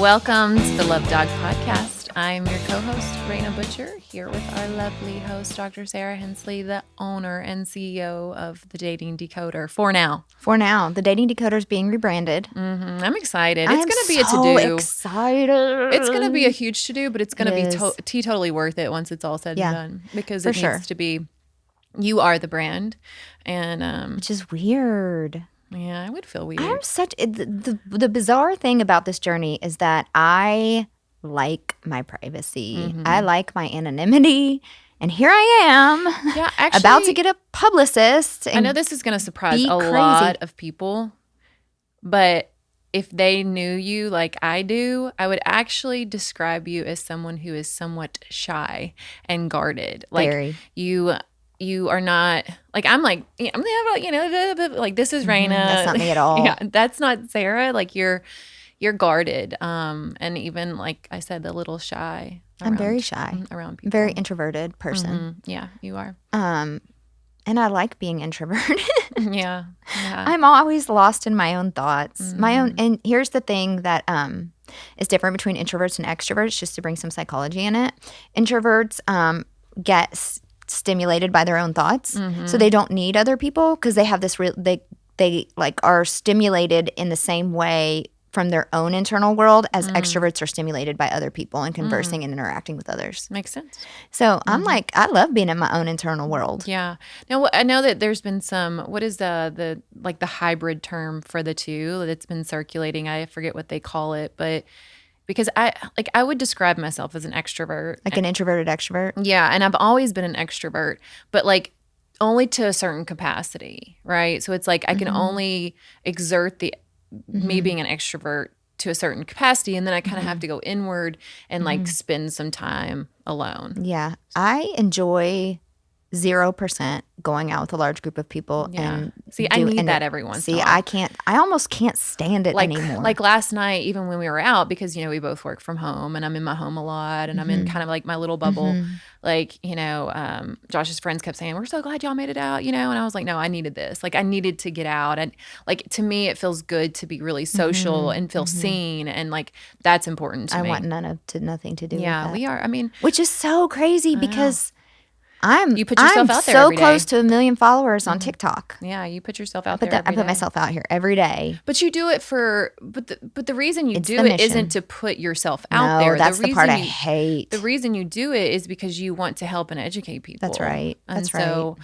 Welcome to the Love Dog Podcast. I'm your co-host, Raina Butcher, here with our lovely host, Dr. Sarah Hensley, the owner and CEO of the Dating Decoder. For now. The Dating Decoder is being rebranded. Mm-hmm. I'm excited. It's going to be a to-do. Excited. It's going to be a huge to-do, but it's going to be totally worth it once it's all said and done. Because it needs to be, you are the brand. And which is weird. Yeah, I would feel weird. The bizarre thing about this journey is that I like my privacy. Mm-hmm. I like my anonymity. And here I am, about to get a publicist. I know this is going to surprise a lot of people, but if they knew you like I do, I would actually describe you as someone who is somewhat shy and guarded. Very. You are not like I'm like this is Raina. That's not me at all. Yeah, that's not Sarah. Like you're guarded, and even like I said, a little shy. I'm very shy around people. Very introverted person. Mm-hmm. Yeah, you are. And I like being introverted. Yeah. I'm always lost in my own thoughts. Mm-hmm. And here's the thing that is different between introverts and extroverts, just to bring some psychology in it. Introverts get stimulated by their own thoughts, so they don't need other people because they have this they like are stimulated in the same way from their own internal world as extroverts are stimulated by other people and conversing and interacting with others. Makes sense. So I'm like, I love being in my own internal world. Yeah. Now I know that there's been some, what is the hybrid term for the two that's been circulating? I forget what they call it, but because I would describe myself as an extrovert. Like an introverted extrovert? Yeah, and I've always been an extrovert, but like only to a certain capacity, right? So it's like I can only exert me being an extrovert to a certain capacity, and then I kind of have to go inward and like spend some time alone. Yeah, I enjoy 0% going out with a large group of people. Yeah. And I need that every once in a while. I almost can't stand it anymore. Like last night, even when we were out, because, we both work from home and I'm in my home a lot and I'm in kind of like my little bubble. Like, Josh's friends kept saying, we're so glad y'all made it out, and I was like, no, I needed this. Like I needed to get out. And like, to me, it feels good to be really social and feel seen. And like, that's important to me. I want nothing to do with that. Yeah, we are. I mean. Which is so crazy because you put yourself out there so every day. Close to 1 million followers on TikTok. Yeah, you put yourself out there every day. I put myself out here every day. But you do it but the reason you do it isn't to put yourself out there. That's the part I hate. The reason you do it is because you want to help and educate people. That's right. So,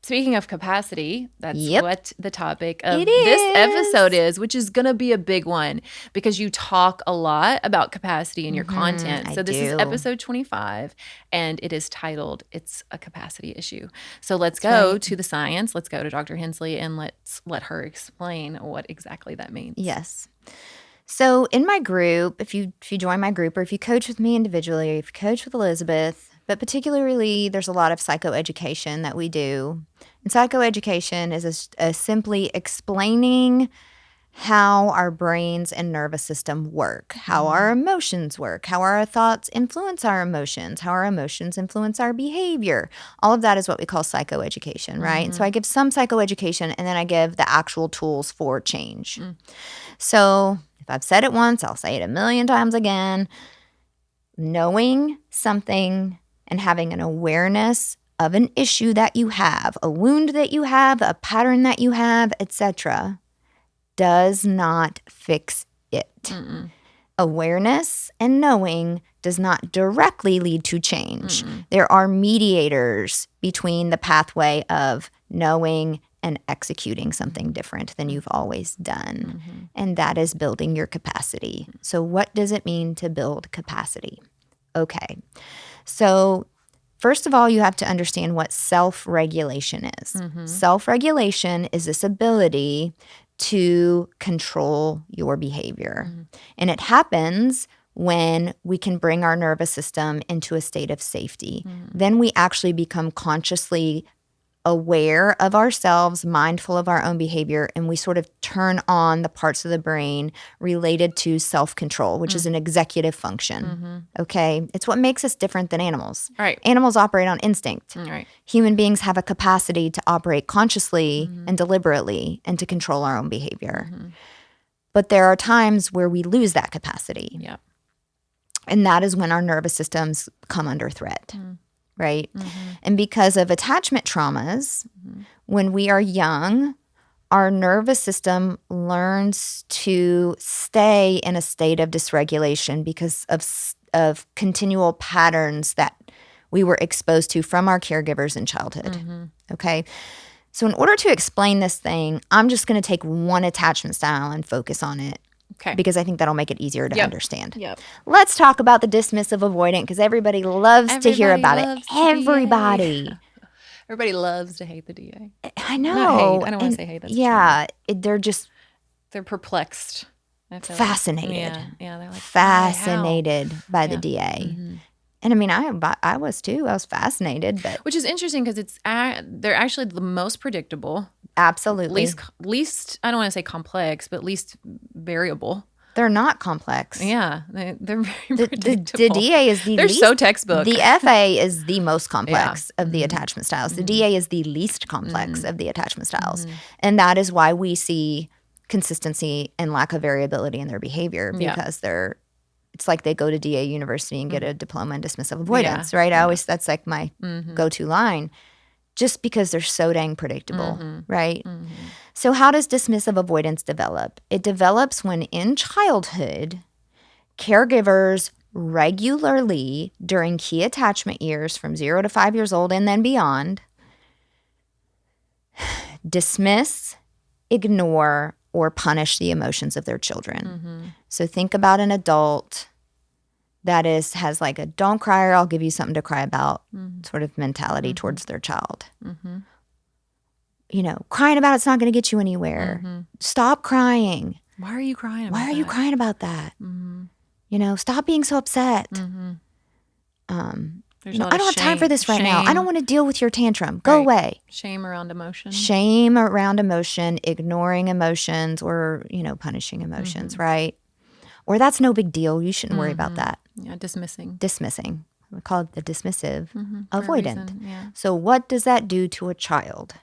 speaking of capacity, that's what the topic of this episode is, which is going to be a big one because you talk a lot about capacity in your content. So this is episode 25, and it is titled, It's a Capacity Issue. So let's go to the science. Let's go to Dr. Hensley, and let's let her explain what exactly that means. Yes. So in my group, if you join my group or if you coach with me individually, or if you coach with Elizabeth, but particularly there's a lot of psychoeducation that we do. And psychoeducation is simply explaining how our brains and nervous system work, how our emotions work, how our thoughts influence our emotions, how our emotions influence our behavior. All of that is what we call psychoeducation, right? So I give some psychoeducation and then I give the actual tools for change. So if I've said it once, I'll say it 1 million times again. Knowing something and having an awareness of an issue that you have, a wound that you have, a pattern that you have, etc., does not fix it. Awareness and knowing does not directly lead to change. There are mediators between the pathway of knowing and executing something different than you've always done. And that is building your capacity. So what does it mean to build capacity? Okay. So first of all, you have to understand what self-regulation is. Self-regulation is this ability to control your behavior. And it happens when we can bring our nervous system into a state of safety. Then we actually become consciously aware of ourselves, mindful of our own behavior, and we sort of turn on the parts of the brain related to self-control, which is an executive function. Okay? It's what makes us different than animals. Right. Animals operate on instinct. Right. Human beings have a capacity to operate consciously and deliberately and to control our own behavior. But there are times where we lose that capacity. Yeah. And that is when our nervous systems come under threat, right? And because of attachment traumas, when we are young, our nervous system learns to stay in a state of dysregulation because of continual patterns that we were exposed to from our caregivers in childhood. Okay? So in order to explain this thing, I'm just going to take one attachment style and focus on it. Okay. Because I think that'll make it easier to understand. Yep. Let's talk about the dismissive avoidant because everybody loves to hear about it. Everybody. Everybody loves to hate the DA. I know. Not hate. I don't want to say hate. That's They're perplexed. Fascinated. Yeah, they're like fascinated by the DA. And I mean, I was too. I was fascinated, but which is interesting because they're actually the most predictable. Absolutely. Least I don't want to say complex, but least variable. They're not complex. Yeah, they're very predictable. The DA is they're so textbook. The FA is the most complex of the attachment styles. The DA is the least complex of the attachment styles, and that is why we see consistency and lack of variability in their behavior because it's like they go to DA University and get a diploma in dismissive avoidance, right? That's like my go-to line, just because they're so dang predictable, right? So how does dismissive avoidance develop? It develops when in childhood, caregivers regularly during key attachment years from 0 to 5 years old and then beyond dismiss, ignore, or punish the emotions of their children. So think about an adult that has like a don't cry or I'll give you something to cry about sort of mentality towards their child. You know, crying about it's not going to get you anywhere. Stop crying. Why are you crying about that? Why are you crying about that? You know, stop being so upset. I don't have time for this right now. I don't want to deal with your tantrum. Go away. Shame around emotion. Shame around emotion, ignoring emotions, or, punishing emotions, right? Or that's no big deal. You shouldn't worry about that. Yeah, dismissing. We call it the dismissive avoidant. Yeah. So what does that do to a child?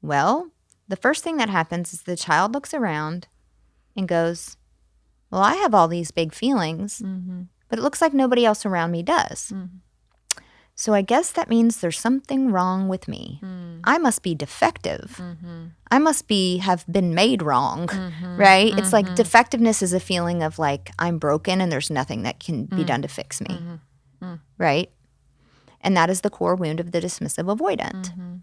Well, the first thing that happens is the child looks around and goes, well, I have all these big feelings, but it looks like nobody else around me does. So I guess that means there's something wrong with me. I must be defective. I must have been made wrong, right? It's like defectiveness is a feeling of like I'm broken and there's nothing that can be done to fix me, right? And that is the core wound of the dismissive avoidant.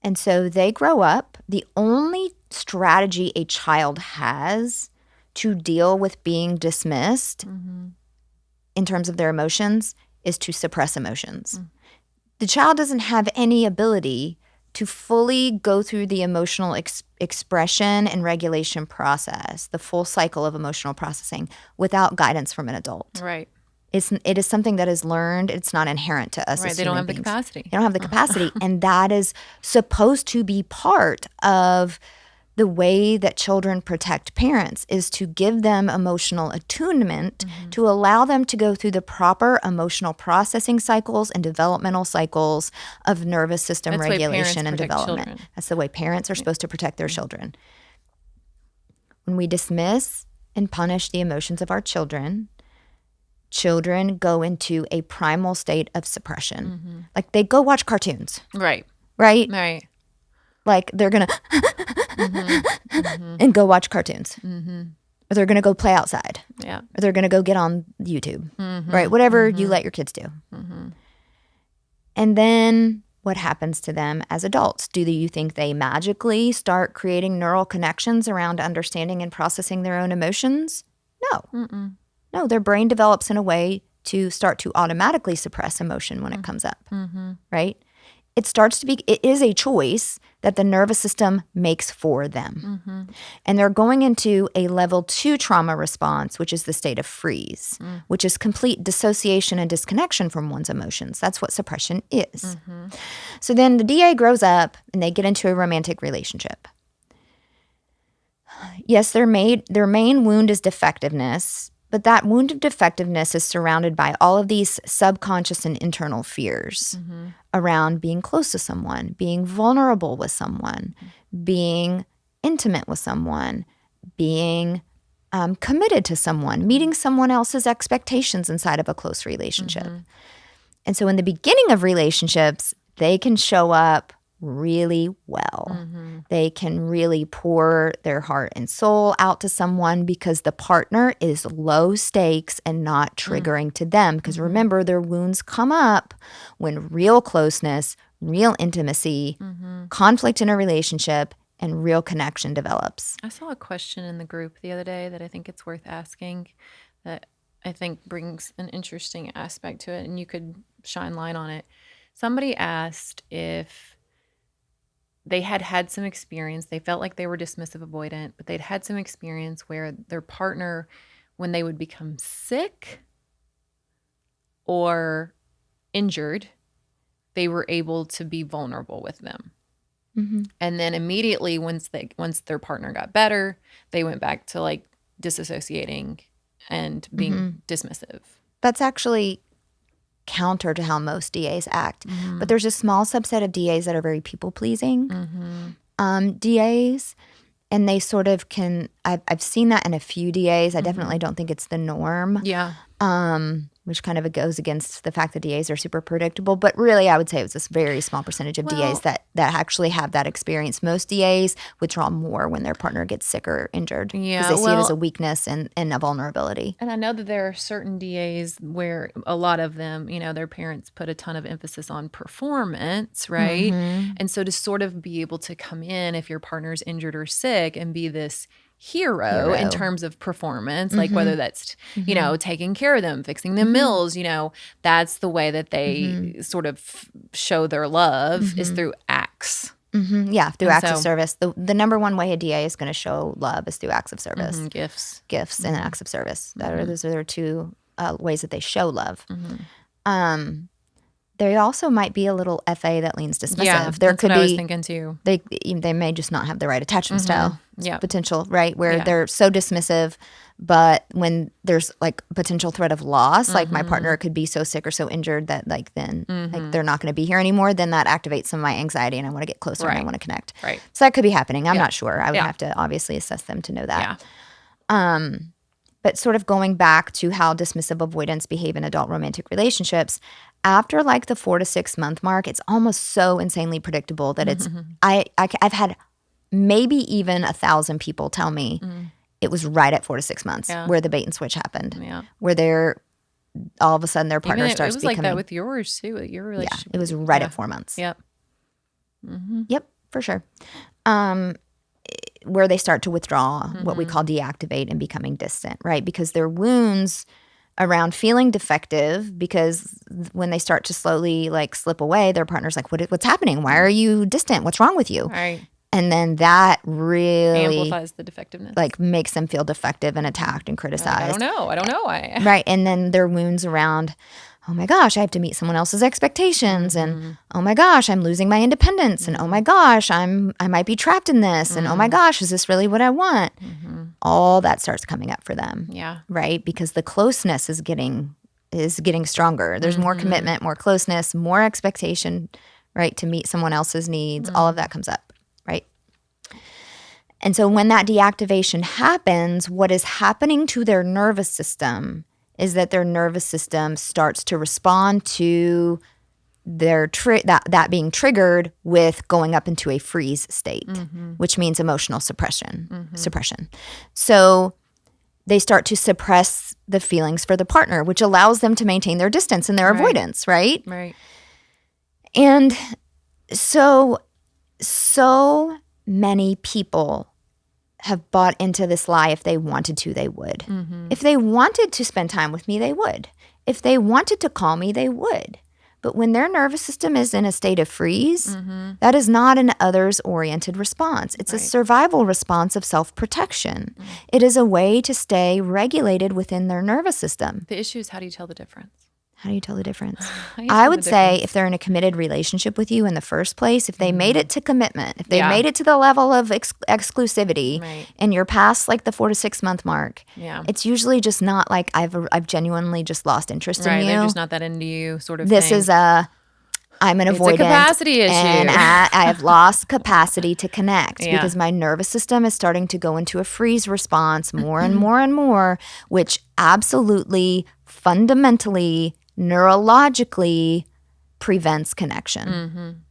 And so they grow up. The only strategy a child has to deal with being dismissed in terms of their emotions is to suppress emotions. The child doesn't have any ability to fully go through the emotional expression and regulation process, the full cycle of emotional processing, without guidance from an adult. Right. It is something that is learned. It's not inherent to us as they don't have beings. the capacity. They don't have the capacity. And that is supposed to be part of the way that children protect parents, is to give them emotional attunement, to allow them to go through the proper emotional processing cycles and developmental cycles of nervous system regulation and development. Children. That's the way parents are supposed to protect their children. When we dismiss and punish the emotions of our children go into a primal state of suppression. Like they go watch cartoons. Right. Like they're going to and go watch cartoons. Or they're going to go play outside. Yeah. Or they're going to go get on YouTube. Right? Whatever you let your kids do. And then what happens to them as adults? Do you think they magically start creating neural connections around understanding and processing their own emotions? No. No, their brain develops in a way to start to automatically suppress emotion when it comes up. Right? It is a choice that the nervous system makes for them. And they're going into a level 2 trauma response, which is the state of freeze, which is complete dissociation and disconnection from one's emotions. That's what suppression is. So then the DA grows up and they get into a romantic relationship. Yes, their main wound is defectiveness, but that wound of defectiveness is surrounded by all of these subconscious and internal fears around being close to someone, being vulnerable with someone, being intimate with someone, being committed to someone, meeting someone else's expectations inside of a close relationship. And so in the beginning of relationships, they can show up really well. They can really pour their heart and soul out to someone because the partner is low stakes and not triggering to them. Because remember, their wounds come up when real closeness, real intimacy, conflict in a relationship, and real connection develops. I saw a question in the group the other day that I think it's worth asking that I think brings an interesting aspect to it, and you could shine light on it. Somebody asked if they had some experience. They felt like they were dismissive avoidant, but they'd had some experience where their partner, when they would become sick or injured, they were able to be vulnerable with them. And then immediately once their partner got better, they went back to like disassociating and being dismissive. That's actually counter to how most DAs act. But there's a small subset of DAs that are very people-pleasing DAs. And they sort of can – I've seen that in a few DAs. I definitely don't think it's the norm. Yeah. Which kind of goes against the fact that DAs are super predictable. But really, I would say it was this very small percentage of DAs that actually have that experience. Most DAs withdraw more when their partner gets sick or injured because they see it as a weakness and a vulnerability. And I know that there are certain DAs where a lot of them, you know, their parents put a ton of emphasis on performance, right? And so to sort of be able to come in if your partner's injured or sick and be this hero in terms of performance, like whether that's, you know, taking care of them, fixing them meals, you know, that's the way that they sort of show their love is through acts. Yeah, through acts of service. The number one way a DA is going to show love is through acts of service. Gifts and acts of service. Those are their two ways that they show love. They also might be a little FA that leans dismissive. Yeah, that's what I was thinking too. They may just not have the right attachment style potential, right? Where they're so dismissive, but when there's like potential threat of loss, like my partner could be so sick or so injured that like then like they're not going to be here anymore, then that activates some of my anxiety and I want to get closer and I want to connect. Right. So that could be happening. I'm not sure. I would have to obviously assess them to know that. But sort of going back to how dismissive avoidants behave in adult romantic relationships, after like the 4 to 6 month mark, it's almost so insanely predictable that it's I've had maybe even 1,000 people tell me it was right at 4 to 6 months where the bait and switch happened, where they're all of a sudden their partner starts becoming. It was like that with yours too, with your relationship. Yeah, it was right at 4 months. Yep. Yep, for sure. Where they start to withdraw, what we call deactivate and becoming distant, right? Because their wounds around feeling defective, because when they start to slowly like slip away, their partner's like, what's happening? Why are you distant? What's wrong with you? Right. And then that really amplifies the defectiveness. Like makes them feel defective and attacked and criticized. I don't know. Right. And then their wounds around, oh my gosh, I have to meet someone else's expectations. And oh my gosh, I'm losing my independence. And oh my gosh, I might be trapped in this. And oh my gosh, is this really what I want? All that starts coming up for them. Yeah. Right? Because the closeness is getting stronger. There's more commitment, more closeness, more expectation, right, to meet someone else's needs. All of that comes up, right? And so when that deactivation happens, what is happening to their nervous system is that their nervous system starts to respond to their that being triggered with going up into a freeze state, which means emotional suppression. So they start to suppress the feelings for the partner, which allows them to maintain their distance and their avoidance, right? Right. And so many people have bought into this lie. If they wanted to, they would. If they wanted to spend time with me, they would. If they wanted to call me, they would. But when their nervous system is in a state of freeze, that is not an others-oriented response. It's a survival response of self-protection. It is a way to stay regulated within their nervous system. The issue is, how do you tell the difference? How do you tell the difference? I would say if they're in a committed relationship with you in the first place, if they made it to commitment, if they made it to the level of exclusivity, and you're past like the 4 to 6 month mark, it's usually just not like I've genuinely just lost interest in you. They're just not that into you sort of This thing. is a, I'm an avoidant. It's a capacity issue. And I have lost capacity to connect because my nervous system is starting to go into a freeze response more and more and more, which absolutely, fundamentally, neurologically prevents connection.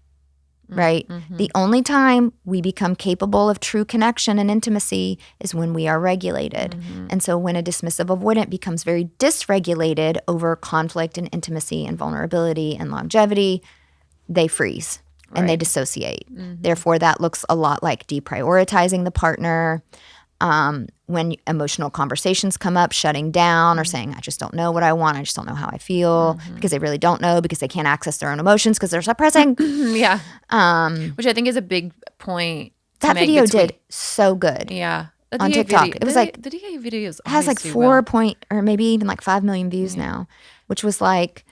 Right? The only time we become capable of true connection and intimacy is when we are regulated. And so when a dismissive avoidant becomes very dysregulated over conflict and intimacy and vulnerability and longevity, they freeze and they dissociate. Therefore, that looks a lot like deprioritizing the partner. When emotional conversations come up, shutting down or saying, I just don't know what I want. I just don't know how I feel, because they really don't know, because they can't access their own emotions because they're suppressing. Which I think is a big point. That video did so good. Yeah. On TikTok. It was like, the DA videos has like 4 point or maybe even like 5 million views now, which was like,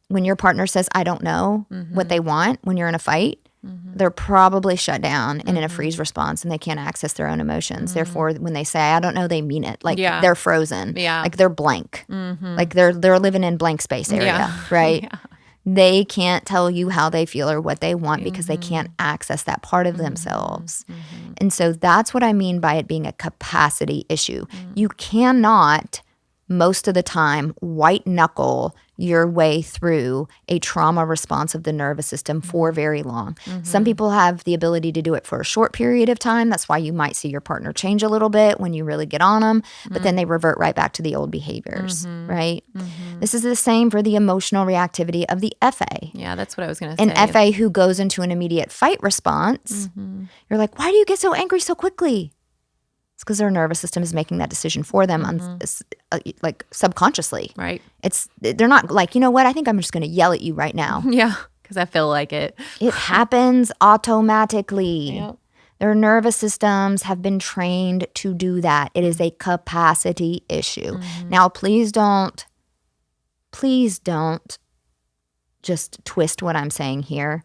when your partner says, I don't know what they want when you're in a fight, they're probably shut down and in a freeze response, and they can't access their own emotions. Therefore, when they say, I don't know, they mean it. Like they're frozen. Like they're blank. Like they're living in blank space area, right? They can't tell you how they feel or what they want because they can't access that part of themselves. And so that's what I mean by it being a capacity issue. You cannot, most of the time, white knuckle your way through a trauma response of the nervous system for very long. Some people have the ability to do it for a short period of time. That's why you might see your partner change a little bit when you really get on them, but then they revert right back to the old behaviors, right? This is the same for the emotional reactivity of the FA. Yeah, that's what I was going to say. An FA who goes into an immediate fight response, you're like, why do you get so angry so quickly? It's because their nervous system is making that decision for them, like subconsciously. Right. They're not like, you know what? I think I'm just going to yell at you right now. Yeah, because I feel like it. It happens automatically. Yep. Their nervous systems have been trained to do that. It is a capacity issue. Now, please don't just twist what I'm saying here.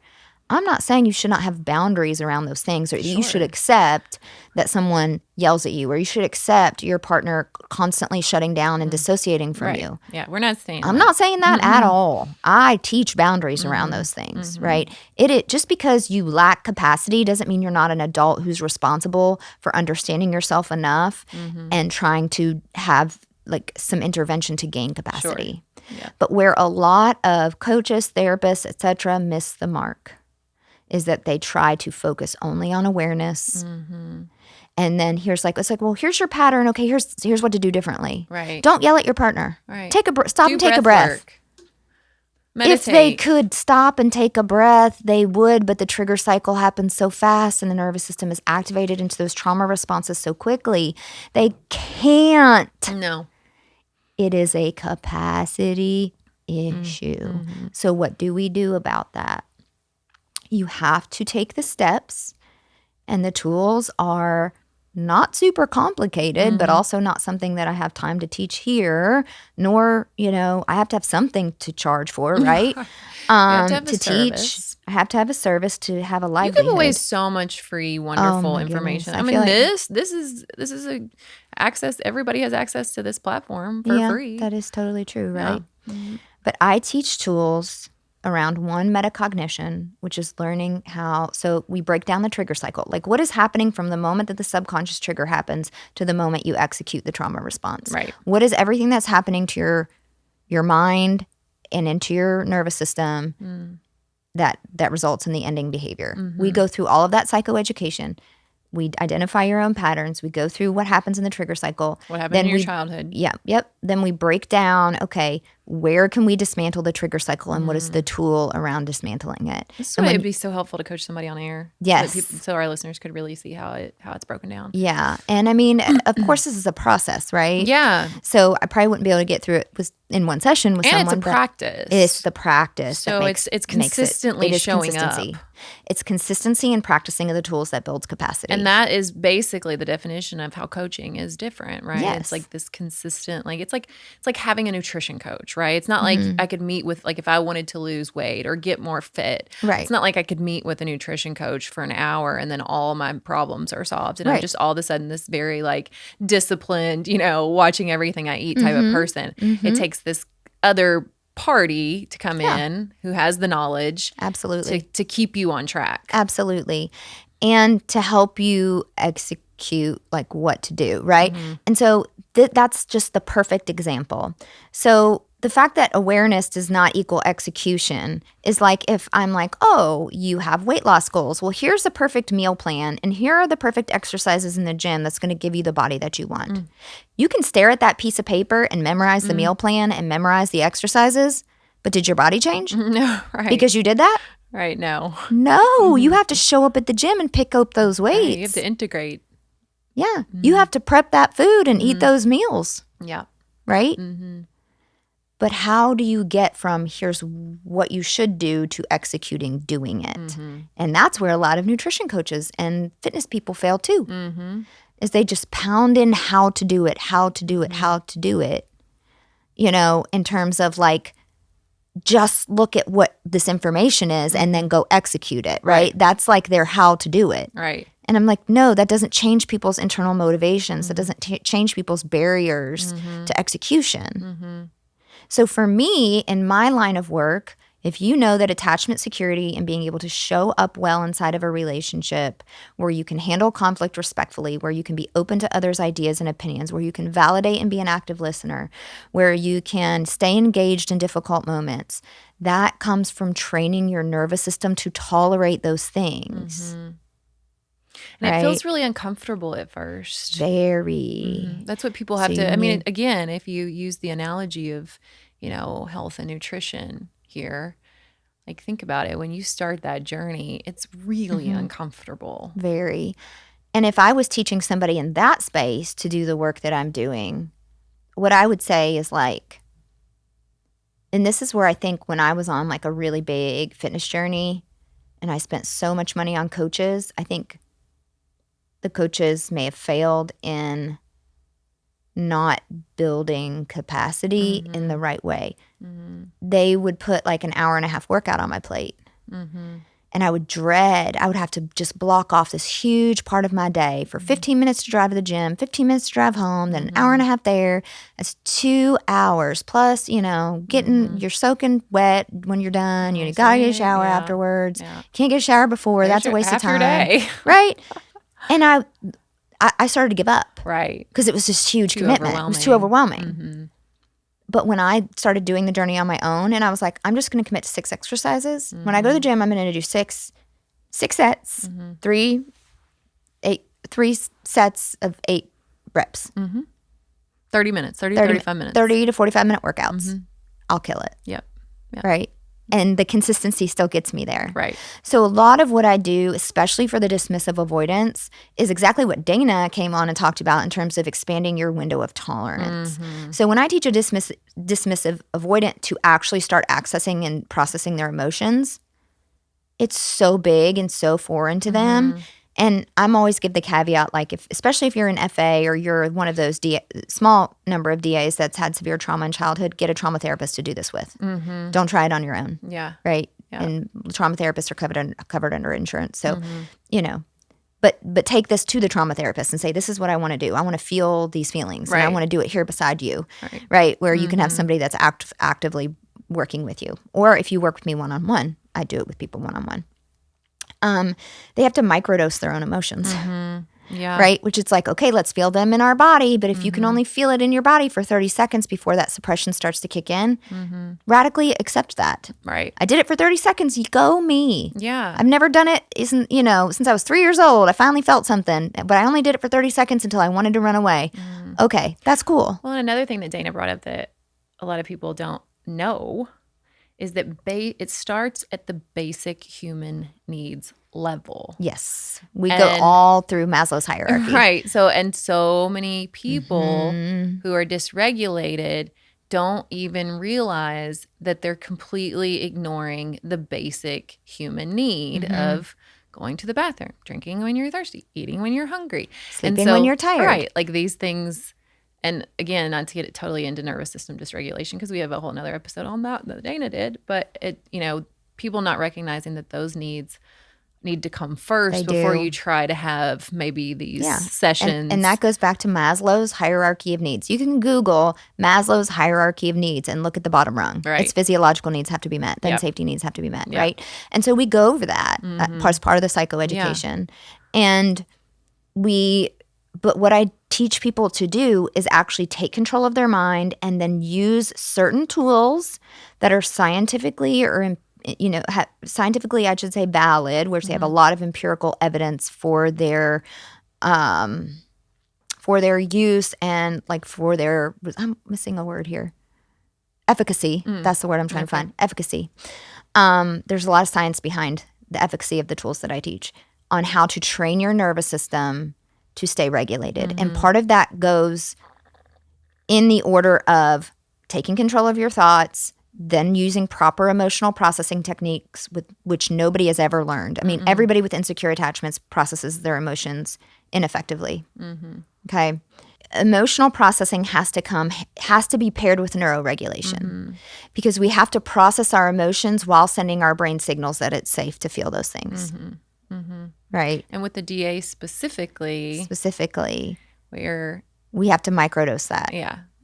I'm not saying you should not have boundaries around those things, or you should accept that someone yells at you, or you should accept your partner constantly shutting down and dissociating from you. Yeah, we're not saying I'm not saying that at all. I teach boundaries around those things, right? It just because you lack capacity doesn't mean you're not an adult who's responsible for understanding yourself enough and trying to have like some intervention to gain capacity. Sure. Yeah. But where a lot of coaches, therapists, etc., miss the mark is that they try to focus only on awareness. And then it's like, well, here's your pattern. Okay, here's what to do differently. Right. Don't yell at your partner. Right. Stop and take a breath. If they could stop and take a breath, they would, but the trigger cycle happens so fast and the nervous system is activated into those trauma responses so quickly. They can't. No. It is a capacity issue. So what do we do about that? You have to take the steps, and the tools are not super complicated, but also not something that I have time to teach here, nor, I have to have something to charge for, right? To teach. I have to have a service to have a livelihood. You give away so much free, wonderful information. I mean, this is a access. Everybody has access to this platform for free. That is totally true, right? Yeah. But I teach tools around one, metacognition, which is learning how, so we break down the trigger cycle. Like what is happening from the moment that the subconscious trigger happens to the moment you execute the trauma response? Right. What is everything that's happening to your mind and into your nervous system that results in the ending behavior? We go through all of that psychoeducation. We identify your own patterns. We go through what happens in the trigger cycle. What happened in your childhood. Yep. Then we break down, okay, where can we dismantle the trigger cycle and what is the tool around dismantling it? This is why it'd be so helpful to coach somebody on air. Yes. So our listeners could really see how it's broken down. Yeah. And I mean, of course, this is a process, right? Yeah. So I probably wouldn't be able to get through it in one session with someone. And it's a practice. It's the practice. So it's consistently showing consistency. up. It's consistency and practicing of the tools that builds capacity. And that is basically the definition of how coaching is different, right? Yes. It's like this consistent, like it's like having a nutrition coach, right? It's not like I could meet with, like if I wanted to lose weight or get more fit. Right. It's not like I could meet with a nutrition coach for an hour and then all my problems are solved. And I'm just all of a sudden this very like disciplined, watching everything I eat type of person. It takes this other party to come in who has the knowledge. Absolutely. To keep you on track. Absolutely. And to help you execute like what to do, right? And so that's just the perfect example. So the fact that awareness does not equal execution is like if I'm like, oh, you have weight loss goals. Well, here's a perfect meal plan, and here are the perfect exercises in the gym that's going to give you the body that you want. You can stare at that piece of paper and memorize the meal plan and memorize the exercises, but did your body change? No, right. Because you did that? Right, no. No, you have to show up at the gym and pick up those weights. Right, you have to integrate. Yeah, you have to prep that food and eat those meals. Yeah. Right? But how do you get from here's what you should do to executing doing it? And that's where a lot of nutrition coaches and fitness people fail too, is they just pound in how to do it, how to do it, how to do it, you know, in terms of like, just look at what this information is and then go execute it, right? That's like their how to do it. Right. And I'm like, no, that doesn't change people's internal motivations. That doesn't change people's barriers to execution. So for me, in my line of work, if you know that attachment security and being able to show up well inside of a relationship where you can handle conflict respectfully, where you can be open to others' ideas and opinions, where you can validate and be an active listener, where you can stay engaged in difficult moments, that comes from training your nervous system to tolerate those things. And it feels really uncomfortable at first. Very. That's what people have to, I mean, again, if you use the analogy of, you know, health and nutrition here, like think about it. When you start that journey, it's really uncomfortable. Very. And if I was teaching somebody in that space to do the work that I'm doing, what I would say is like, and this is where I think when I was on like a really big fitness journey and I spent so much money on coaches, I think the coaches may have failed in not building capacity in the right way. They would put like an hour and a half workout on my plate. And I would have to just block off this huge part of my day for 15 minutes to drive to the gym, 15 minutes to drive home, then an hour and a half there. That's 2 hours plus, you know, you're soaking wet when you're done. You gotta get a shower afterwards. Can't get a shower before. That's a waste of time. Day. Right? And I started to give up. Right. Because it was this huge commitment. It was too overwhelming. But when I started doing the journey on my own, and I was like, I'm just going to commit to 6 exercises. When I go to the gym, I'm going to do six sets, 3 sets of 8 reps. 30 minutes, 35 minutes. 30 to 45 minute workouts. I'll kill it. Yep. Right? And the consistency still gets me there. Right. So a lot of what I do, especially for the dismissive avoidance, is exactly what Dana came on and talked about in terms of expanding your window of tolerance. So when I teach a dismissive avoidant to actually start accessing and processing their emotions, it's so big and so foreign to them. And I'm always give the caveat, like especially if you're an FA or you're one of those small number of DAs that's had severe trauma in childhood, get a trauma therapist to do this with. Don't try it on your own. Yeah. Right. Yeah. And trauma therapists are covered under insurance. So, you know, but take this to the trauma therapist and say, this is what I want to do. I want to feel these feelings. Right. And I want to do it here beside you. Right. Where you can have somebody that's actively working with you. Or if you work with me one-on-one, I do it with people one-on-one. They have to microdose their own emotions. Yeah. Right? Which it's like, okay, let's feel them in our body. But if you can only feel it in your body for 30 seconds before that suppression starts to kick in, radically accept that. Right. I did it for 30 seconds. You go me. Yeah. I've never done it, since I was 3 years old. I finally felt something, but I only did it for 30 seconds until I wanted to run away. Okay, that's cool. Well, and another thing that Dana brought up that a lot of people don't know is that it starts at the basic human needs level. Yes. We go all through Maslow's hierarchy. Right. So many people who are dysregulated don't even realize that they're completely ignoring the basic human need of going to the bathroom, drinking when you're thirsty, eating when you're hungry, sleeping when you're tired. Right. Like these things. And again, not to get it totally into nervous system dysregulation, because we have a whole nother episode on that Dana did. But people not recognizing that those needs need to come first before you try to have maybe these sessions. And that goes back to Maslow's hierarchy of needs. You can Google Maslow's hierarchy of needs and look at the bottom rung. Right. Its physiological needs have to be met. Then safety needs have to be met, right? And so we go over that as part of the psychoeducation. And but what I teach people to do is actually take control of their mind and then use certain tools that are scientifically scientifically, I should say, valid, which they have a lot of empirical evidence for their use and like for their, I'm missing a word here, efficacy. That's the word I'm trying to find, efficacy. There's a lot of science behind the efficacy of the tools that I teach on how to train your nervous system to stay regulated. And part of that goes in the order of taking control of your thoughts, then using proper emotional processing techniques with which nobody has ever learned. I mean, everybody with insecure attachments processes their emotions ineffectively. Okay. Emotional processing has to be paired with neuroregulation because we have to process our emotions while sending our brain signals that it's safe to feel those things. Right. And with the DA specifically, where we have to microdose that.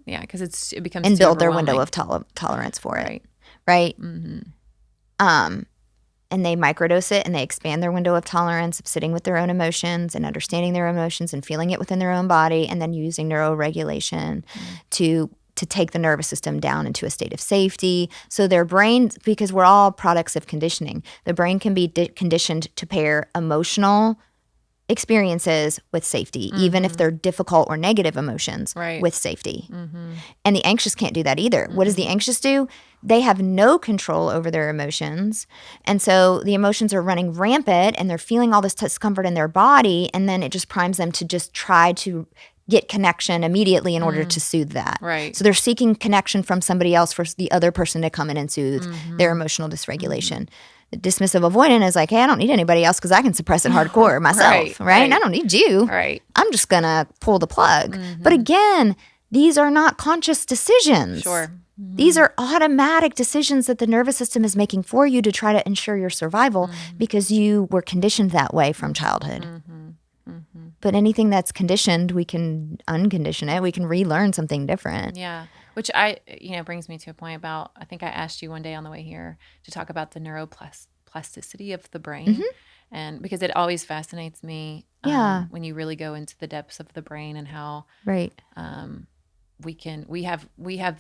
Yeah, because it becomes and too build their window of tolerance for it. Right. And they microdose it and they expand their window of tolerance of sitting with their own emotions and understanding their emotions and feeling it within their own body, and then using neuroregulation to take the nervous system down into a state of safety. So their brain, because we're all products of conditioning, the brain can be conditioned to pair emotional experiences with safety, even if they're difficult or negative emotions with safety. And the anxious can't do that either. What does the anxious do? They have no control over their emotions. And so the emotions are running rampant and they're feeling all this discomfort in their body. And then it just primes them to just try to get connection immediately in order to soothe that. Right. So they're seeking connection from somebody else for the other person to come in and soothe their emotional dysregulation. The dismissive avoidant is like, hey, I don't need anybody else because I can suppress it hardcore myself, right? I don't need you. Right. I'm just going to pull the plug. But again, these are not conscious decisions. Sure. These are automatic decisions that the nervous system is making for you to try to ensure your survival because you were conditioned that way from childhood. But anything that's conditioned, we can uncondition it. We can relearn something different. Yeah. Which brings me to a point about, I think I asked you one day on the way here to talk about the neuroplasticity of the brain. And because it always fascinates me when you really go into the depths of the brain and how we have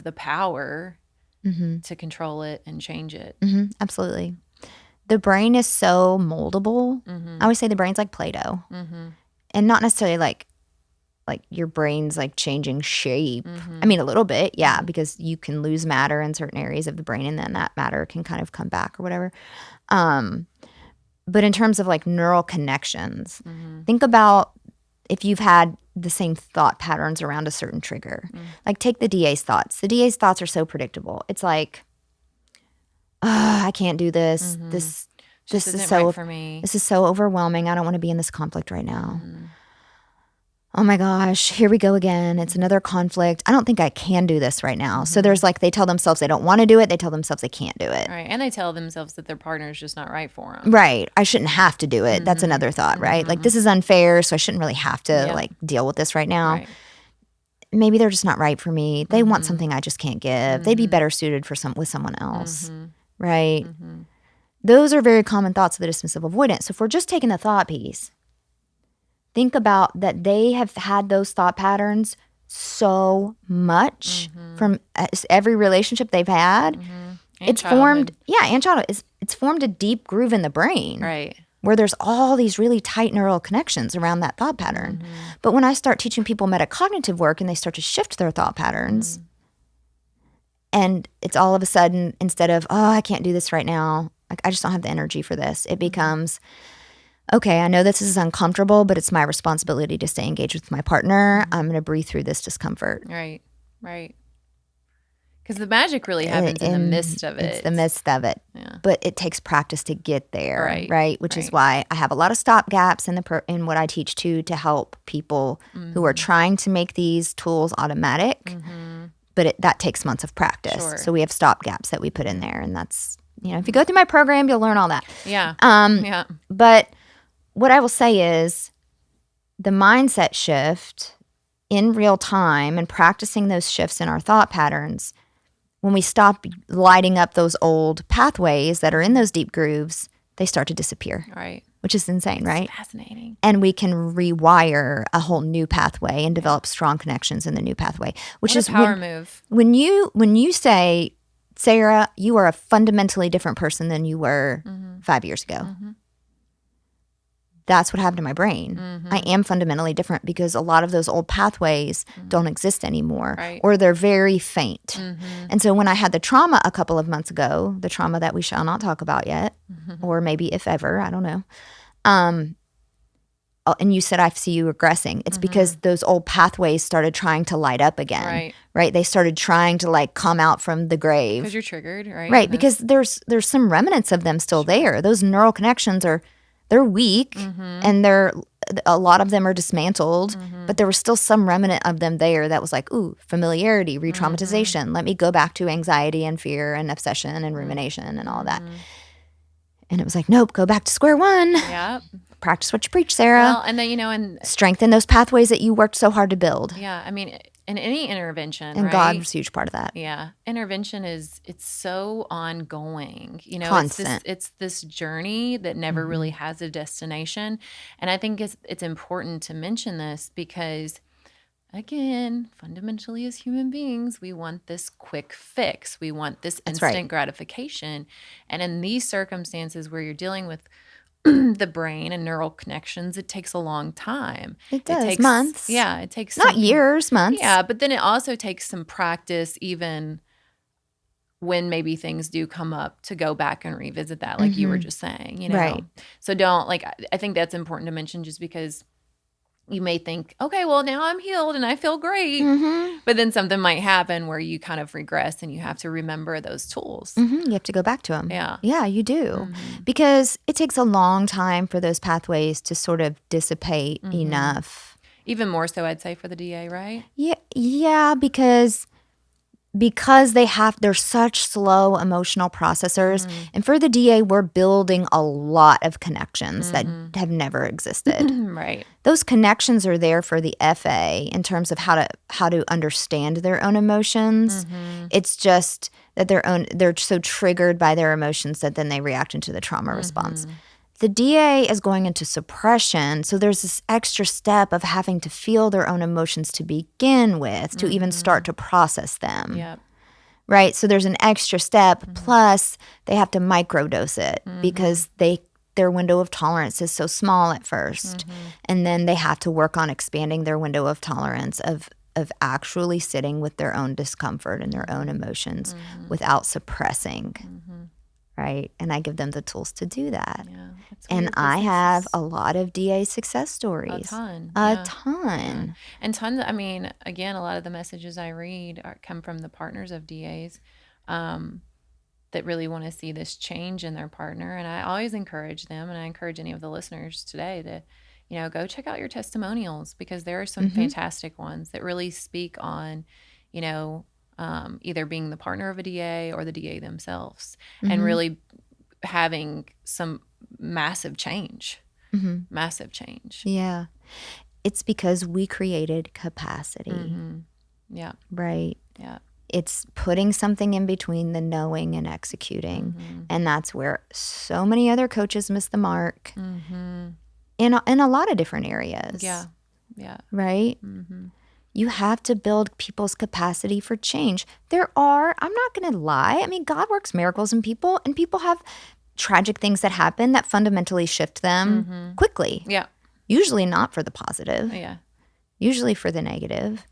the power to control it and change it. Absolutely. The brain is so moldable. I always say the brain's like Play-Doh. And not necessarily like your brain's like changing shape. I mean, a little bit, yeah, because you can lose matter in certain areas of the brain and then that matter can kind of come back or whatever. But in terms of like neural connections, think about if you've had the same thought patterns around a certain trigger. Like take the DA's thoughts. The DA's thoughts are so predictable. It's like, I can't do this. This is so right for me. This is so overwhelming. I don't want to be in this conflict right now. Oh my gosh, here we go again. It's another conflict. I don't think I can do this right now. So there's like, they tell themselves they don't want to do it. They tell themselves they can't do it. Right. And they tell themselves that their partner is just not right for them. Right. I shouldn't have to do it. That's another thought, right? Like this is unfair, so I shouldn't really have to like deal with this right now. Right. Maybe they're just not right for me. They want something I just can't give. They'd be better suited for with someone else, right? Those are very common thoughts of the dismissive avoidant. So if we're just taking the thought piece, think about that they have had those thought patterns so much from every relationship they've had. It's formed, and childhood. It's formed a deep groove in the brain. Right. Where there's all these really tight neural connections around that thought pattern. But when I start teaching people metacognitive work and they start to shift their thought patterns, and it's all of a sudden, instead of, oh, I can't do this right now, like I just don't have the energy for this, it becomes, okay, I know this is uncomfortable, but it's my responsibility to stay engaged with my partner. I'm going to breathe through this discomfort. Right. Because the magic really happens in the midst of it. It's the midst of it. Yeah. But it takes practice to get there, right? Which is why I have a lot of stop gaps in what I teach too, to help people who are trying to make these tools automatic. But that takes months of practice. Sure. So we have stop gaps that we put in there, and that's if you go through my program, you'll learn all that. Yeah. But what I will say is the mindset shift in real time and practicing those shifts in our thought patterns, when we stop lighting up those old pathways that are in those deep grooves, they start to disappear. Right. Which is insane, right? Fascinating. And we can rewire a whole new pathway and develop strong connections in the new pathway, which is a power move. When you say, Sarah, you are a fundamentally different person than you were 5 years ago. That's what happened to my brain. I am fundamentally different because a lot of those old pathways don't exist anymore, or they're very faint. And so when I had the trauma a couple of months ago, the trauma that we shall not talk about yet, or maybe if ever, I don't know. And you said, I see you regressing. It's because those old pathways started trying to light up again, right? They started trying to come out from the grave. Because you're triggered, right? Right, because there's some remnants of them still there. Those neural connections they're weak, and a lot of them are dismantled, but there was still some remnant of them there that was like, ooh, familiarity, re-traumatization. Let me go back to anxiety and fear and obsession and rumination and all that. And it was like, nope, go back to square one. Yep. Practice what you preach, Sarah. Well, and then, and strengthen those pathways that you worked so hard to build. Yeah. I mean, in any intervention, and God was a huge part of that. Yeah. Intervention it's so ongoing, constant. It's this journey that never really has a destination. And I think it's important to mention this because, again, fundamentally as human beings, we want this quick fix. We want this instant gratification. And in these circumstances where you're dealing with the brain and neural connections, it takes a long time. It does. It takes months. Yeah, it takes not years, months. Yeah, but then it also takes some practice, even when maybe things do come up, to go back and revisit that, like you were just saying. Right. So don't I think that's important to mention, just because you may think, okay, well, now I'm healed and I feel great. But then something might happen where you kind of regress and you have to remember those tools. You have to go back to them. Yeah. Yeah, you do. Because it takes a long time for those pathways to sort of dissipate enough. Even more so, I'd say, for the DA, right? Yeah, because they're such slow emotional processors. And for the DA, we're building a lot of connections that have never existed. Right. Those connections are there for the FA in terms of how to understand their own emotions. It's just that they're so triggered by their emotions that then they react into the trauma response. The DA is going into suppression, so there's this extra step of having to feel their own emotions to begin with, to even start to process them. Yep. Right? So there's an extra step, plus they have to microdose it because their window of tolerance is so small at first. And then they have to work on expanding their window of tolerance of actually sitting with their own discomfort and their own emotions without suppressing. Right. And I give them the tools to do that. Yeah, and I have a lot of DA success stories. A ton. Yeah. And tons. I mean, again, a lot of the messages I read come from the partners of DAs that really want to see this change in their partner. And I always encourage them, and I encourage any of the listeners today to, go check out your testimonials, because there are some fantastic ones that really speak on, either being the partner of a DA or the DA themselves, and really having some massive change. Massive change. Yeah. It's because we created capacity. Yeah. Right. Yeah. It's putting something in between the knowing and executing. And that's where so many other coaches miss the mark in a lot of different areas. Yeah. Yeah. Right? You have to build people's capacity for change. I'm not going to lie, I mean, God works miracles in people, and people have tragic things that happen that fundamentally shift them quickly. Yeah. Usually not for the positive. Yeah. Usually for the negative.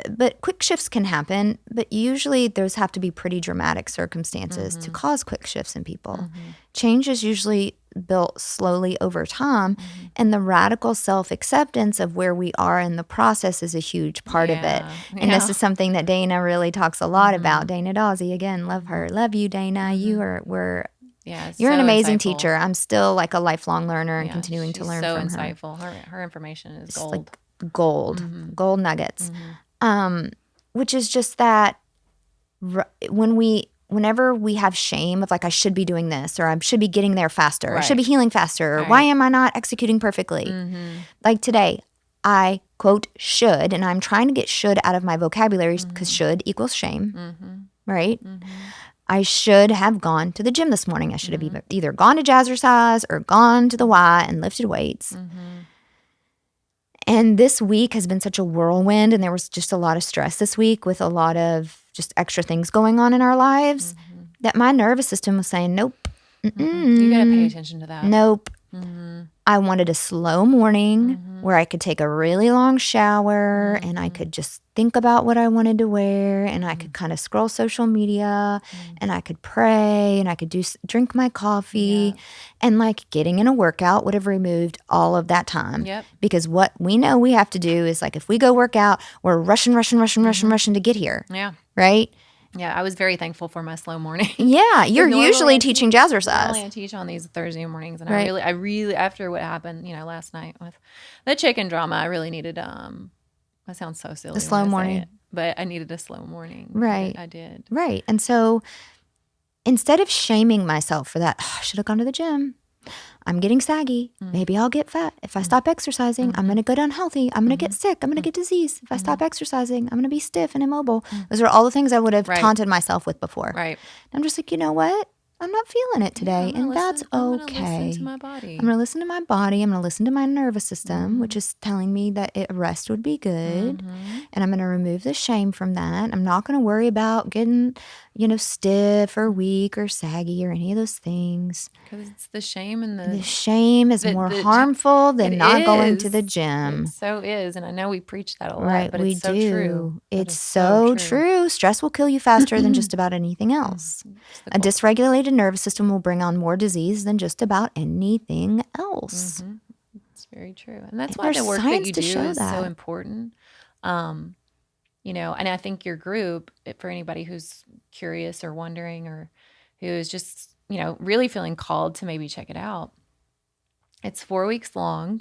But quick shifts can happen, but usually those have to be pretty dramatic circumstances to cause quick shifts in people. Change is usually built slowly over time, and the radical self-acceptance of where we are in the process is a huge part of it. And this is something that Dana really talks a lot about. Dana Dawsey, again, love her. Love you, Dana. You're an amazing teacher. I'm still like a lifelong learner and continuing to learn from her. So insightful. Her information is gold. Like gold nuggets. Which is just that when we whenever we have shame of like, I should be doing this, or I should be getting there faster, I should Right. be healing faster, or Right. why am I not executing perfectly? Like today, I quote should, and I'm trying to get should out of my vocabulary because should equals shame, right? I should have gone to the gym this morning. I should have either gone to jazzercise or gone to the Y and lifted weights. And this week has been such a whirlwind, and there was just a lot of stress this week with a lot of just extra things going on in our lives that my nervous system was saying, nope. You got to pay attention to that. Nope. I wanted a slow morning where I could take a really long shower and I could just think about what I wanted to wear, and I could kind of scroll social media and I could pray and I could drink my coffee, and like getting in a workout would have removed all of that time. Because what we know we have to do is like if we go work out, we're rushing to get here. Yeah. Right? Yeah, I was very thankful for my slow morning. Yeah, you're usually teaching jazzercise. Normally I teach on these Thursday mornings, and I really, after what happened, last night with the chicken drama, I really needed that sounds so silly. A slow morning, but I needed a slow morning. Right, I did. Right, and so instead of shaming myself for that, I should have gone to the gym. I'm getting saggy. Maybe I'll get fat. If I stop exercising, I'm going to get unhealthy. I'm going to get sick. I'm going to get disease. If I stop exercising, I'm going to be stiff and immobile. Those are all the things I would have taunted myself with before. Right. I'm just like, you know what? I'm not feeling it today, and that's okay. I'm going to listen to my body. I'm going to listen to my body. I'm going to listen to my nervous system, which is telling me that a rest would be good, and I'm going to remove the shame from that. I'm not going to worry about getting, stiff or weak or saggy or any of those things. Because it's the shame and the shame is more harmful than not going to the gym. It so is, and I know we preach that a lot, right, but we it's so do. true. It's so true. Stress will kill you faster than just about anything else. A dysregulated nervous system will bring on more disease than just about anything else. It's very true, and that's why the work that you do is so important. And I think your group, for anybody who's curious or wondering, or who is just really feeling called to maybe check it out, it's 4 weeks long.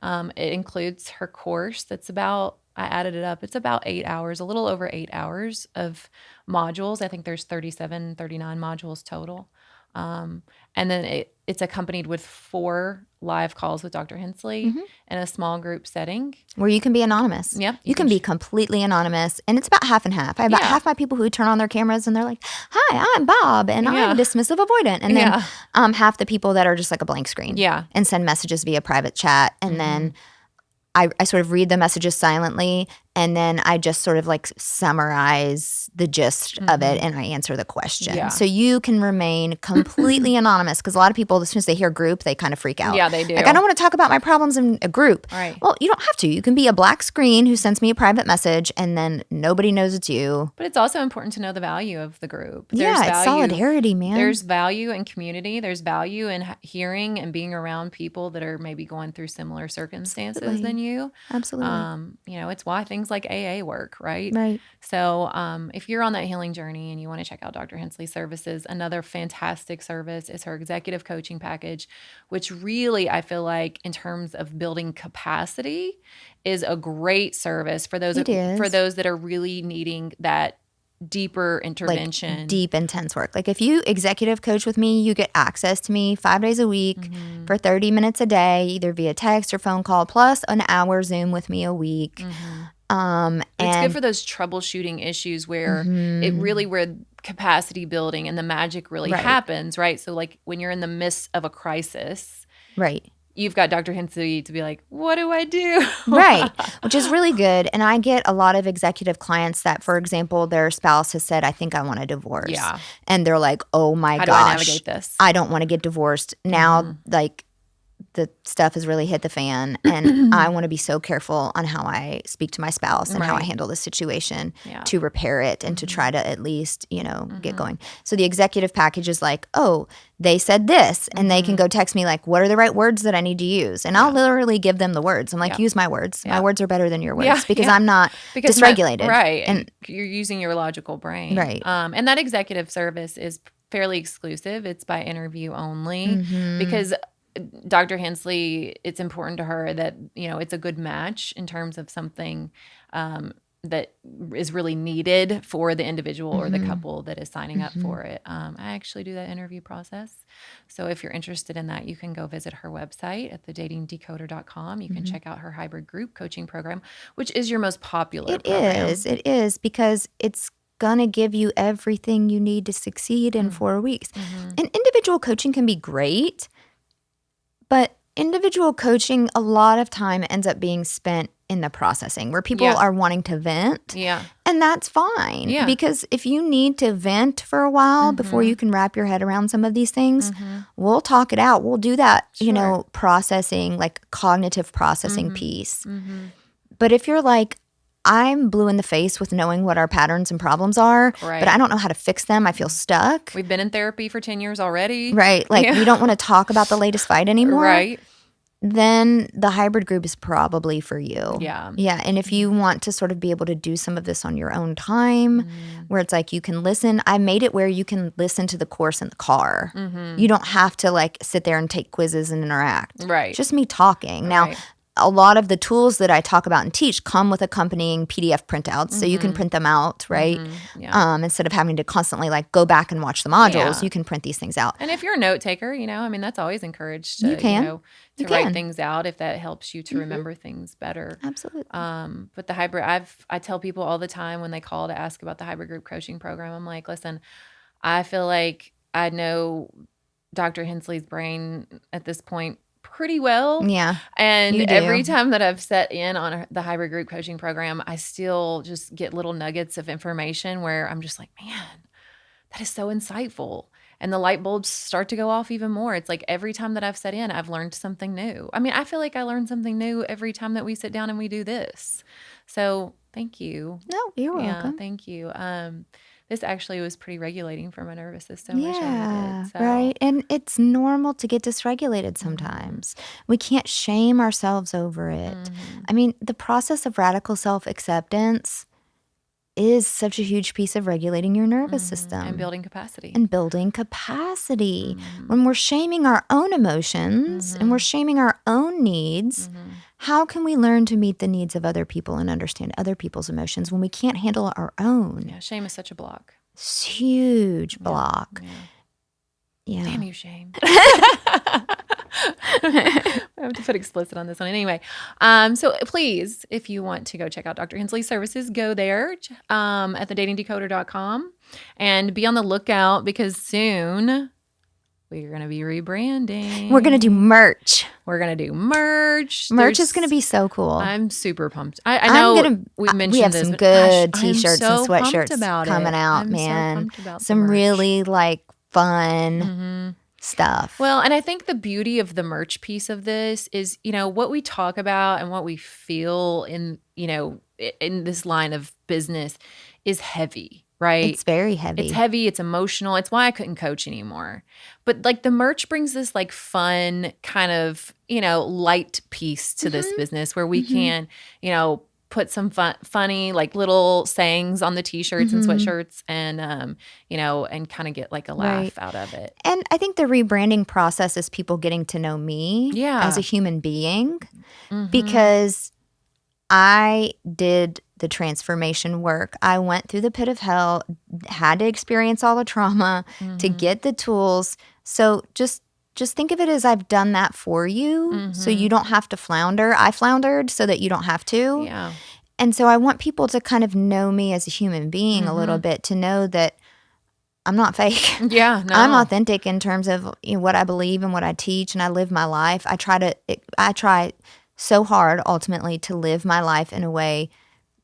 It includes her course. That's about, I added it up, it's about 8 hours, a little over 8 hours of modules. I think there's 39 modules total. And then it's accompanied with 4 live calls with Dr. Hensley in a small group setting. Where you can be anonymous. Yep. You can be completely anonymous. And it's about half and half. I have about half my people who turn on their cameras and they're like, hi, I'm Bob, and I'm dismissive avoidant. And then half the people that are just like a blank screen. And send messages via private chat. And then I sort of read the messages silently, and then I just sort of like summarize the gist of it, and I answer the question. So you can remain completely anonymous, because a lot of people, as soon as they hear group, they kind of freak out. Yeah, they do. Like, I don't want to talk about my problems in a group. Right. Well, you don't have to. You can be a black screen who sends me a private message, and then nobody knows it's you. But it's also important to know the value of the group. It's solidarity, man. There's value in community. There's value in hearing and being around people that are maybe going through similar circumstances than you. Absolutely. It's why things like AA work, right? Right. So if you're on that healing journey and you want to check out Dr. Hensley's services, another fantastic service is her executive coaching package, which really I feel like in terms of building capacity is a great service for those that are really needing that deeper intervention. Like deep, intense work. Like if you executive coach with me, you get access to me 5 days a week for 30 minutes a day, either via text or phone call, plus an hour Zoom with me a week. And it's good for those troubleshooting issues where where capacity building and the magic really happens, right? So like when you're in the midst of a crisis, right, you've got Dr. Hensley to be like, what do I do? Right, which is really good. And I get a lot of executive clients that, for example, their spouse has said, I think I want a divorce. Yeah. And they're like, oh my gosh. How do I navigate this? I don't want to get divorced. Now, like, the stuff has really hit the fan, and I want to be so careful on how I speak to my spouse and how I handle the situation to repair it and to try to at least, get going. So the executive package is like, oh, they said this, and they can go text me like, what are the right words that I need to use? And I'll literally give them the words. I'm like, use my words. My words are better than your words because I'm not dysregulated. Right. And you're using your logical brain. Right. And that executive service is fairly exclusive. It's by interview only because Dr. Hensley, it's important to her that, it's a good match in terms of something that is really needed for the individual or the couple that is signing up for it. I actually do that interview process. So if you're interested in that, you can go visit her website at thedatingdecoder.com. You can check out her hybrid group coaching program, which is your most popular program. It is because it's going to give you everything you need to succeed in 4 weeks. And individual coaching can be great, but individual coaching a lot of time ends up being spent in the processing where people are wanting to vent. Yeah. And that's fine. Because if you need to vent for a while before you can wrap your head around some of these things, we'll talk it out. We'll do that, processing, like cognitive processing piece. But if you're like, I'm blue in the face with knowing what our patterns and problems are, but I don't know how to fix them. I feel stuck. We've been in therapy for 10 years already. Right. Like we don't want to talk about the latest fight anymore. Right. Then the hybrid group is probably for you. Yeah. Yeah. And if you want to sort of be able to do some of this on your own time, where it's like you can listen, I made it where you can listen to the course in the car. You don't have to like sit there and take quizzes and interact. Right. Just me talking. Now, a lot of the tools that I talk about and teach come with accompanying PDF printouts, so you can print them out, right? Instead of having to constantly like go back and watch the modules, you can print these things out. And if you're a note taker, that's always encouraged to, to write things out if that helps you to remember things better. Absolutely. But the hybrid, I tell people all the time when they call to ask about the hybrid group coaching program, I'm like, listen, I feel like I know Dr. Hensley's brain at this point pretty well. Yeah. And every time that I've set in on the hybrid group coaching program, I still just get little nuggets of information where I'm just like, man, that is so insightful. And the light bulbs start to go off even more. It's like every time that I've set in, I've learned something new. I mean, I feel like I learn something new every time that we sit down and we do this. So thank you. No, you're welcome. Yeah, thank you. This actually was pretty regulating for my nervous system. Yeah, right. And it's normal to get dysregulated sometimes. We can't shame ourselves over it. I mean, the process of radical self-acceptance is such a huge piece of regulating your nervous system. And building capacity. When we're shaming our own emotions and we're shaming our own needs, how can we learn to meet the needs of other people and understand other people's emotions when we can't handle our own? Yeah, shame is such a block. It's a huge block. Yeah. Damn you, shame. I have to put explicit on this one. Anyway, so please, if you want to go check out Dr. Hensley's services, go there at thedatingdecoder.com and be on the lookout because soon we're going to be rebranding. We're going to do merch. Merch is going to be so cool. I'm super pumped. I know we mentioned we have this, some good T-shirts so and sweatshirts coming out, man. Some really like fun stuff. Well, and I think the beauty of the merch piece of this is, what we talk about and what we feel in this line of business is heavy, right? It's very heavy. It's heavy. It's emotional. It's why I couldn't coach anymore. But like the merch brings this like fun kind of, light piece to this business where we can, put some funny like little sayings on the T-shirts and sweatshirts and, and kind of get like a laugh out of it. And I think the rebranding process is people getting to know me as a human being because I did the transformation work. I went through the pit of hell, had to experience all the trauma to get the tools. So just think of it as I've done that for you so you don't have to flounder. I floundered so that you don't have to. Yeah. And so I want people to kind of know me as a human being a little bit, to know that I'm not fake. Yeah, no. I'm authentic in terms of what I believe and what I teach, and I live my life. I try so hard ultimately to live my life in a way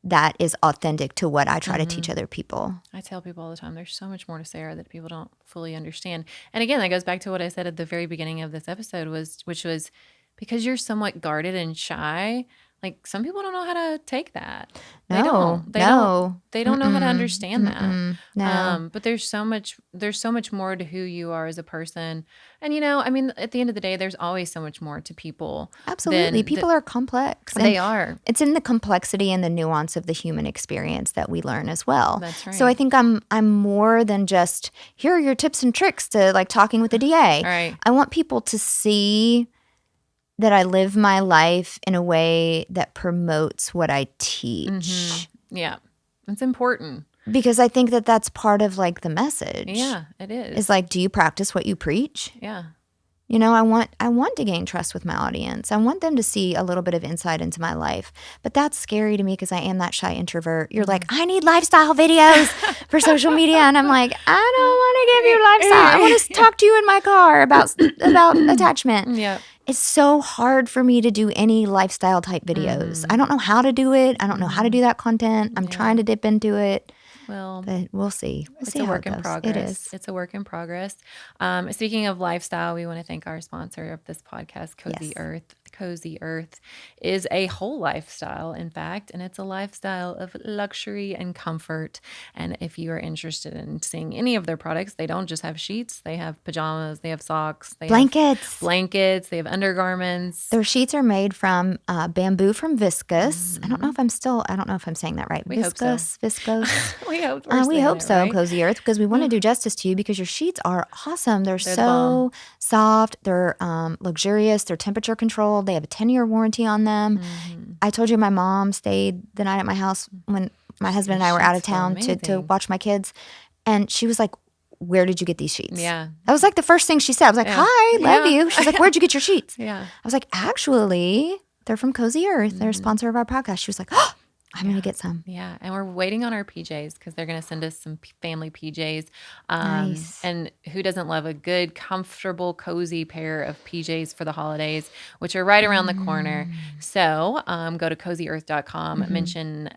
that is authentic to what I try to teach other people. I tell people all the time, there's so much more to Sarah that people don't fully understand. And again, that goes back to what I said at the very beginning of this episode, which was because you're somewhat guarded and shy, like some people don't know how to take that. They don't know how to understand that. No. But there's so much more to who you are as a person. And at the end of the day, there's always so much more to people. Absolutely. People are complex. They are. It's in the complexity and the nuance of the human experience that we learn as well. That's right. So I think I'm more than just, here are your tips and tricks to like talking with the DA. Right. I want people to see that I live my life in a way that promotes what I teach. Yeah. It's important. Because I think that that's part of like the message. Yeah, it is. Is like, do you practice what you preach? Yeah. You know, I want to gain trust with my audience. I want them to see a little bit of insight into my life. But that's scary to me because I am that shy introvert. You're like, I need lifestyle videos for social media. And I'm like, I don't want to give you lifestyle. I want to talk to you in my car about attachment. Yeah. It's so hard for me to do any lifestyle type videos. I don't know how to do it. I don't know how to do that content. I'm trying to dip into it. Well, but we'll see. It's a work in progress. It is. It's a work in progress. Speaking of lifestyle, we want to thank our sponsor of this podcast, Cozy Earth. Cozy Earth is a whole lifestyle, in fact, and it's a lifestyle of luxury and comfort. And if you are interested in seeing any of their products, they don't just have sheets. They have pajamas. They have socks. They blankets. Blankets. They have undergarments. Their sheets are made from bamboo from viscose. I don't know if I'm saying that right. We hope so. Viscose. We hope we hope so, right? Cozy Earth, because we want to do justice to you because your sheets are awesome. They're so soft. They're luxurious. They're temperature controlled. They have a 10-year warranty on them. I told you my mom stayed the night at my house when my husband and I were out of town to watch my kids. And she was like, where did you get these sheets? Yeah. That was like the first thing she said. I was like, hi, love you. She's like, where'd you get your sheets? Yeah. I was like, actually, they're from Cozy Earth. They're a sponsor of our podcast. She was like, oh, I'm going to get some. Yeah. And we're waiting on our PJs because they're going to send us some family PJs. Nice. And who doesn't love a good, comfortable, cozy pair of PJs for the holidays, which are right around the corner. So go to cozyearth.com, mention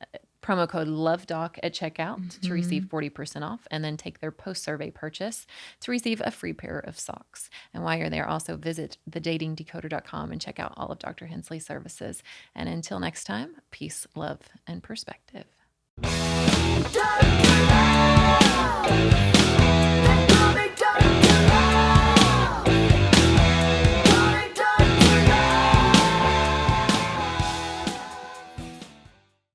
promo code LOVEDOC at checkout to receive 40% off, and then take their post-survey purchase to receive a free pair of socks. And while you're there, also visit thedatingdecoder.com and check out all of Dr. Hensley's services. And until next time, peace, love, and perspective.